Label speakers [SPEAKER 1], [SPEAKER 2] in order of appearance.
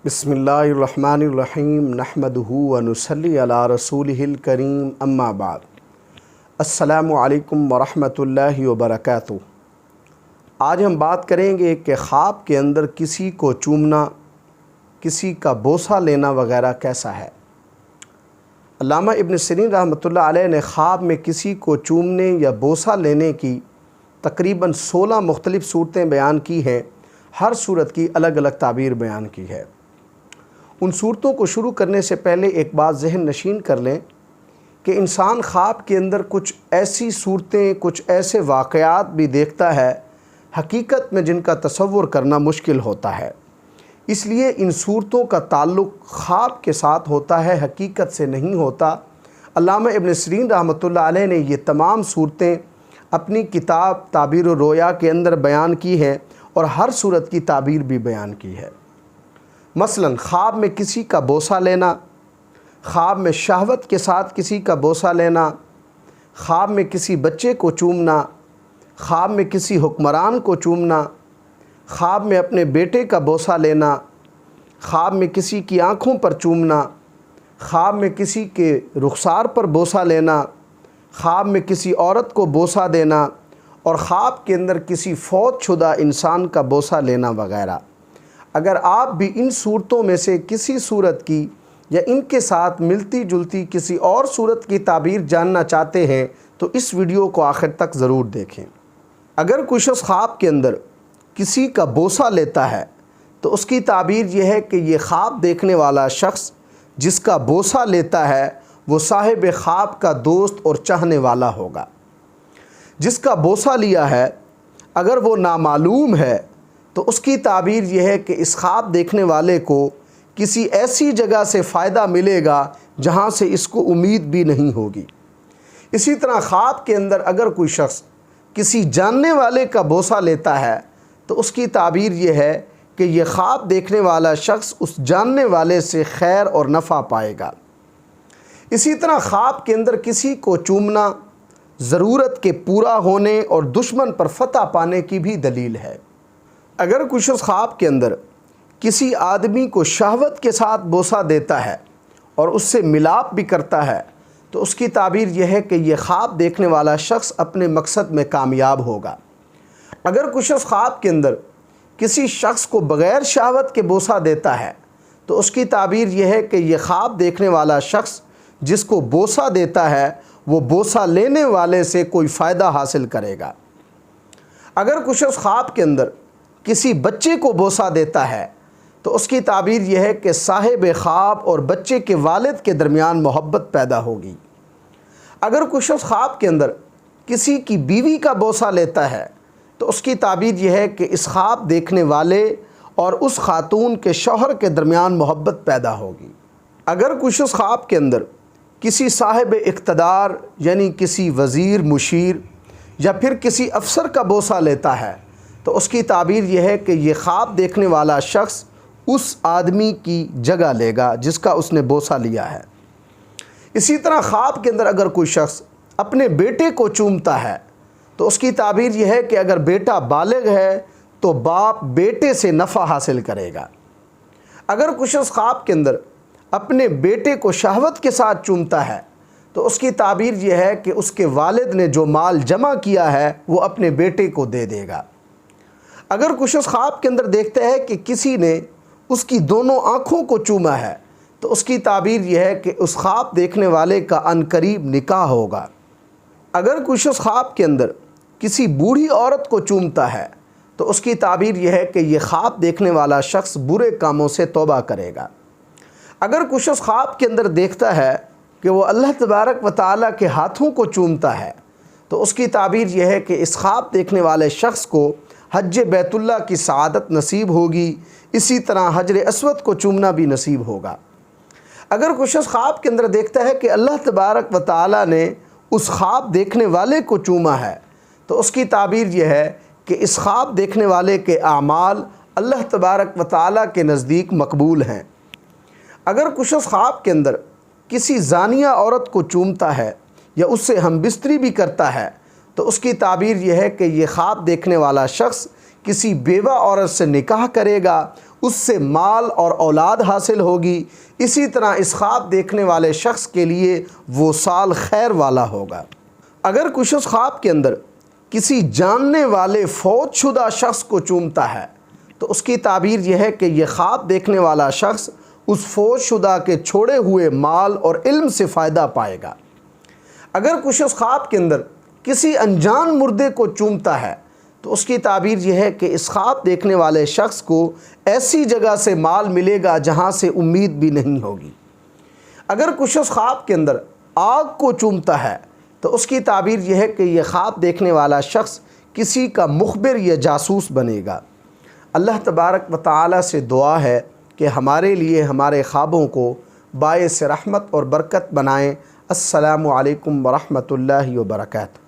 [SPEAKER 1] بسم اللہ الرحمن الرحیم نحمدہ ونصلی علی رسولہ الکریم اما بعد۔ السلام علیکم ورحمۃ اللہ وبرکاتہ۔ آج ہم بات کریں گے کہ خواب کے اندر کسی کو چومنا، کسی کا بوسہ لینا وغیرہ کیسا ہے۔ علامہ ابن سیرین رحمۃ اللہ علیہ نے خواب میں کسی کو چومنے یا بوسہ لینے کی تقریباً 16 مختلف صورتیں بیان کی ہیں۔ ہر صورت کی الگ الگ تعبیر بیان کی ہے۔ ان صورتوں کو شروع کرنے سے پہلے ایک بات ذہن نشین کر لیں کہ انسان خواب کے اندر کچھ ایسی صورتیں، کچھ ایسے واقعات بھی دیکھتا ہے حقیقت میں جن کا تصور کرنا مشکل ہوتا ہے۔ اس لیے ان صورتوں کا تعلق خواب کے ساتھ ہوتا ہے، حقیقت سے نہیں ہوتا۔ علامہ ابن سیرین رحمۃ اللہ علیہ نے یہ تمام صورتیں اپنی کتاب تعبیر الرؤیا کے اندر بیان کی ہیں اور ہر صورت کی تعبیر بھی بیان کی ہے۔ مثلاً خواب میں کسی کا بوسہ لینا، خواب میں شہوت کے ساتھ کسی کا بوسہ لینا، خواب میں کسی بچے کو چومنا، خواب میں کسی حکمران کو چومنا، خواب میں اپنے بیٹے کا بوسہ لینا، خواب میں کسی کی آنکھوں پر چومنا، خواب میں کسی کے رخسار پر بوسہ لینا، خواب میں عورت کو بوسہ دینا اور خواب کے اندر کسی فوت شدہ انسان کا بوسہ لینا وغیرہ۔ اگر آپ بھی ان صورتوں میں سے کسی صورت کی یا ان کے ساتھ ملتی جلتی کسی اور صورت کی تعبیر جاننا چاہتے ہیں تو اس ویڈیو کو آخر تک ضرور دیکھیں۔ اگر کوئی شخص خواب کے اندر کسی کا بوسہ لیتا ہے تو اس کی تعبیر یہ ہے کہ یہ خواب دیکھنے والا شخص جس کا بوسہ لیتا ہے وہ صاحب خواب کا دوست اور چاہنے والا ہوگا۔ جس کا بوسہ لیا ہے اگر وہ نامعلوم ہے تو اس کی تعبیر یہ ہے کہ اس خواب دیکھنے والے کو کسی ایسی جگہ سے فائدہ ملے گا جہاں سے اس کو امید بھی نہیں ہوگی۔ اسی طرح خواب کے اندر اگر کوئی شخص کسی جاننے والے کا بوسہ لیتا ہے تو اس کی تعبیر یہ ہے کہ یہ خواب دیکھنے والا شخص اس جاننے والے سے خیر اور نفع پائے گا۔ اسی طرح خواب کے اندر کسی کو چومنا ضرورت کے پورا ہونے اور دشمن پر فتح پانے کی بھی دلیل ہے۔ اگر کوئی شخص خواب کے اندر کسی آدمی کو شہوت کے ساتھ بوسہ دیتا ہے اور اس سے ملاپ بھی کرتا ہے تو اس کی تعبیر یہ ہے کہ یہ خواب دیکھنے والا شخص اپنے مقصد میں کامیاب ہوگا۔ اگر کوئی شخص خواب کے اندر کسی شخص کو بغیر شہوت کے بوسہ دیتا ہے تو اس کی تعبیر یہ ہے کہ یہ خواب دیکھنے والا شخص جس کو بوسہ دیتا ہے وہ بوسہ لینے والے سے کوئی فائدہ حاصل کرے گا۔ اگر کوئی شخص خواب کے اندر کسی بچے کو بوسہ دیتا ہے تو اس کی تعبیر یہ ہے کہ صاحب خواب اور بچے کے والد کے درمیان محبت پیدا ہوگی۔ اگر کوئی شخص خواب کے اندر کسی کی بیوی کا بوسہ لیتا ہے تو اس کی تعبیر یہ ہے کہ اس خواب دیکھنے والے اور اس خاتون کے شوہر کے درمیان محبت پیدا ہوگی۔ اگر کوئی شخص خواب کے اندر کسی صاحب اقتدار یعنی کسی وزیر، مشیر یا پھر کسی افسر کا بوسہ لیتا ہے تو اس کی تعبیر یہ ہے کہ یہ خواب دیکھنے والا شخص اس آدمی کی جگہ لے گا جس کا اس نے بوسہ لیا ہے۔ اسی طرح خواب کے اندر اگر کوئی شخص اپنے بیٹے کو چومتا ہے تو اس کی تعبیر یہ ہے کہ اگر بیٹا بالغ ہے تو باپ بیٹے سے نفع حاصل کرے گا۔ اگر کوئی شخص خواب کے اندر اپنے بیٹے کو شہوت کے ساتھ چومتا ہے تو اس کی تعبیر یہ ہے کہ اس کے والد نے جو مال جمع کیا ہے وہ اپنے بیٹے کو دے دے گا۔ اگر کوئی شخص خواب کے اندر دیکھتا ہے کہ کسی نے اس کی دونوں آنکھوں کو چوما ہے تو اس کی تعبیر یہ ہے کہ اس خواب دیکھنے والے کا عنقریب نکاح ہوگا۔ اگر کوئی شخص خواب کے اندر کسی بوڑھی عورت کو چومتا ہے تو اس کی تعبیر یہ ہے کہ یہ خواب دیکھنے والا شخص برے کاموں سے توبہ کرے گا۔ اگر کوئی شخص خواب کے اندر دیکھتا ہے کہ وہ اللہ تبارک و تعالیٰ کے ہاتھوں کو چومتا ہے تو اس کی تعبیر یہ ہے کہ اس خواب دیکھنے والے شخص کو حج بیت اللہ کی سعادت نصیب ہوگی، اسی طرح حجر اسود کو چومنا بھی نصیب ہوگا۔ اگر کوئی شخص خواب کے اندر دیکھتا ہے کہ اللہ تبارک و تعالیٰ نے اس خواب دیکھنے والے کو چوما ہے تو اس کی تعبیر یہ ہے کہ اس خواب دیکھنے والے کے اعمال اللہ تبارک و تعالیٰ کے نزدیک مقبول ہیں۔ اگر کوئی شخص خواب کے اندر کسی زانیہ عورت کو چومتا ہے یا اس سے ہم بستری بھی کرتا ہے تو اس کی تعبیر یہ ہے کہ یہ خواب دیکھنے والا شخص کسی بیوہ عورت سے نکاح کرے گا، اس سے مال اور اولاد حاصل ہوگی، اسی طرح اس خواب دیکھنے والے شخص کے لیے وہ سال خیر والا ہوگا۔ اگر کچھ اس خواب کے اندر کسی جاننے والے فوت شدہ شخص کو چومتا ہے تو اس کی تعبیر یہ ہے کہ یہ خواب دیکھنے والا شخص اس فوت شدہ کے چھوڑے ہوئے مال اور علم سے فائدہ پائے گا۔ اگر کچھ اس خواب کے اندر کسی انجان مردے کو چومتا ہے تو اس کی تعبیر یہ ہے کہ اس خواب دیکھنے والے شخص کو ایسی جگہ سے مال ملے گا جہاں سے امید بھی نہیں ہوگی۔ اگر کچھ اس خواب کے اندر آگ کو چومتا ہے تو اس کی تعبیر یہ ہے کہ یہ خواب دیکھنے والا شخص کسی کا مخبر یا جاسوس بنے گا۔ اللہ تبارک و تعالی سے دعا ہے کہ ہمارے لیے ہمارے خوابوں کو باعث رحمت اور برکت بنائیں۔ السلام علیکم ورحمۃ اللہ وبرکاتہ۔